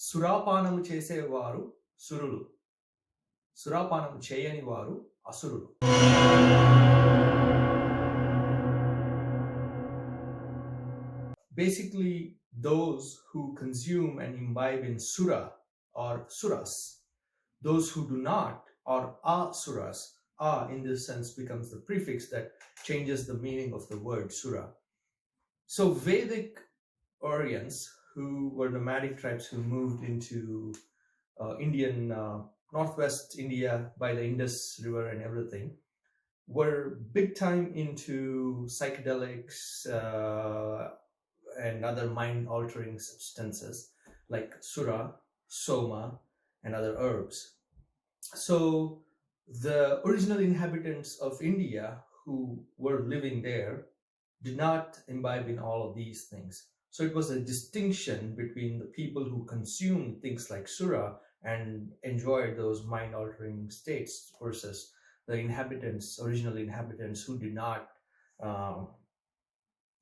సురాపానము చేసేవారు సురులు, సురాపానము చేయని వారు అసురులు. Basically, those who consume and imbibe in sura or suras. Those who do not or asuras, in this sense becomes the prefix that changes the meaning of the word sura. So Vedic Aryans, who were nomadic tribes who moved into Indian northwest India by the Indus River and everything, were big time into psychedelics and other mind-altering substances like sura, soma, and other herbs. So the original inhabitants of India who were living there did not imbibe in all of these things. So it was a distinction between the people who consumed things like sura and enjoyed those mind-altering states versus the inhabitants, original inhabitants who did not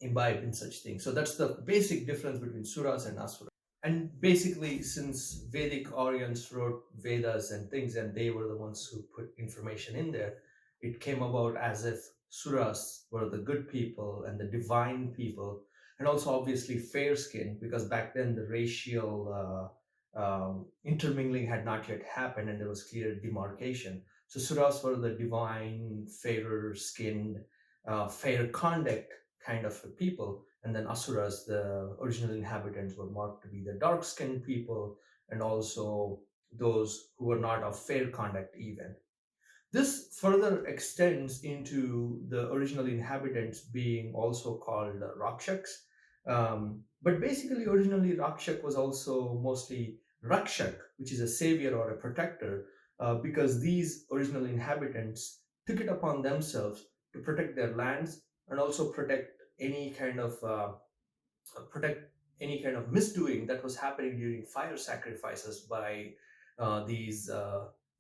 imbibe in such things. So that's the basic difference between suras and asuras. And basically, since Vedic Aryans wrote Vedas and things, and they were the ones who put information in there, it came about as if Suras were the good people and the divine people, and also obviously fair skin, because back then the racial intermingling had not yet happened and there was clear demarcation. So Suras were the divine, fairer skinned, fair conduct kind of people, and then Asuras, the original inhabitants, were marked to be the dark-skinned people and also those who were not of fair conduct even. This further extends into the original inhabitants being also called Raakshaks. But basically, originally Raakshak was also mostly Raakshak, which is a savior or a protector, because these original inhabitants took it upon themselves to protect their lands and also protect any kind of misdoing that was happening during fire sacrifices by these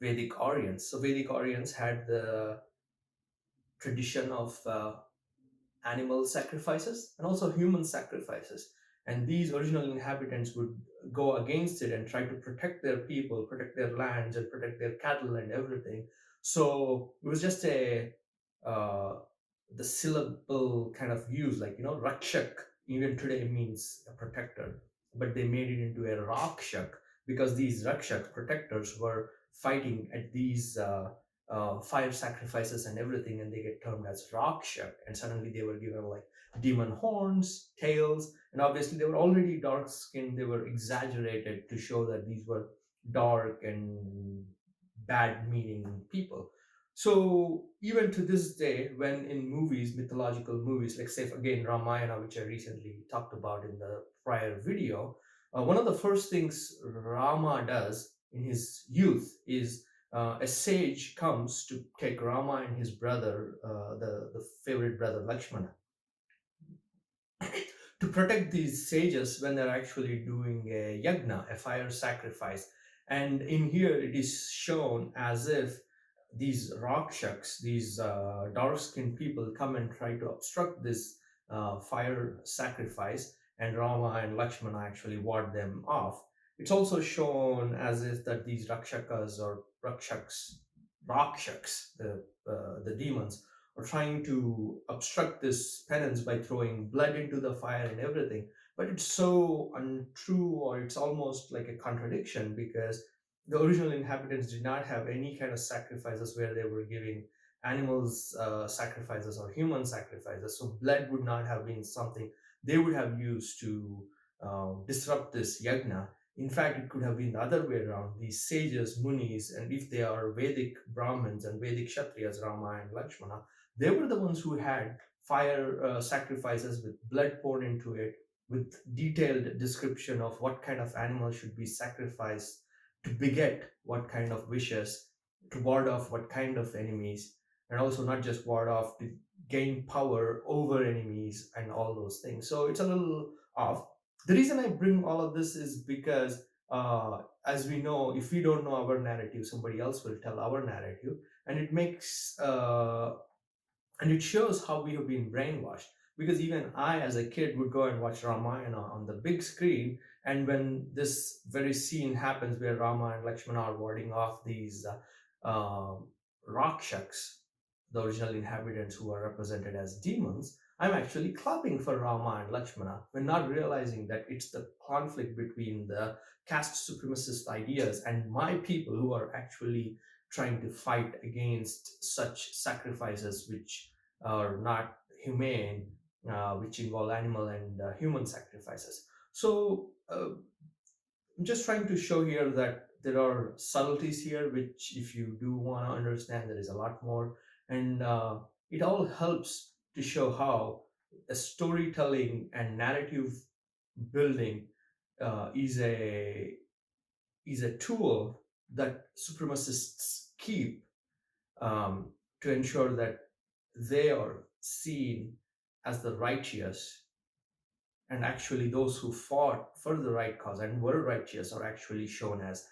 Vedic Aryans. So Vedic Aryans had the tradition of animal sacrifices and also human sacrifices, and these original inhabitants would go against it and try to protect their people, protect their lands, and protect their cattle and everything. So it was just the syllable kind of use, like, Raakshak even today means a protector, but they made it into a Raakshak because these Raakshak protectors were fighting at these fire sacrifices and everything, and they get termed as Raakshak, and suddenly they were given like demon horns, tails, and obviously they were already dark skinned. They were exaggerated to show that these were dark and bad meaning people. So even to this day, when in movies, mythological movies, like say again Ramayana, which I recently talked about in the prior video, one of the first things Rama does in his youth is a sage comes to take Rama and his brother, the favorite brother Lakshmana, to protect these sages when they're actually doing a yagna, a fire sacrifice. And in here it is shown as if these Raakshaks, these dark-skinned people, come and try to obstruct this fire sacrifice, and Rama and Lakshmana actually ward them off. It's also shown as if that these Rakshakas or Raakshaks, the demons, are trying to obstruct this penance by throwing blood into the fire and everything. But it's so untrue, or it's almost like a contradiction, because the original inhabitants did not have any kind of sacrifices where they were giving animals sacrifices or human sacrifices. So blood would not have been something they would have used to disrupt this yagna. In fact, it could have been the other way around. These sages, munis, and if they are Vedic Brahmins and Vedic Kshatriyas, Rama and Lakshmana, they were the ones who had fire sacrifices with blood poured into it, with detailed description of what kind of animal should be sacrificed to beget what kind of wishes, to ward off what kind of enemies, and also not just ward off, to gain power over enemies and all those things. So it's a little off. The reason I bring all of this is because, as we know, if we don't know our narrative, somebody else will tell our narrative, and it makes and it shows how we have been brainwashed. because even I, as a kid, would go and watch Ramayana on the big screen. And when this very scene happens where Rama and Lakshmana are warding off these Raakshaks, the original inhabitants who are represented as demons, I'm actually clapping for Rama and Lakshmana. We're not realizing that it's the conflict between the caste supremacist ideas and my people who are actually trying to fight against such sacrifices which are not humane, which involve animal and human sacrifices. So I'm just trying to show here that there are subtleties here, which, if you do want to understand, there is a lot more. And it all helps to show how a storytelling and narrative building is a tool that supremacists keep um, to ensure that they are seen as the righteous, and actually those who fought for the right cause and were righteous are actually shown as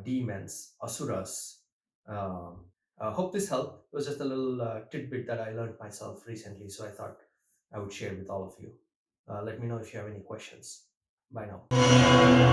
demons, asuras. Hope this helped. It was just a little tidbit that I learned myself recently, so I thought I would share with all of you. Let me know if you have any questions. Bye now.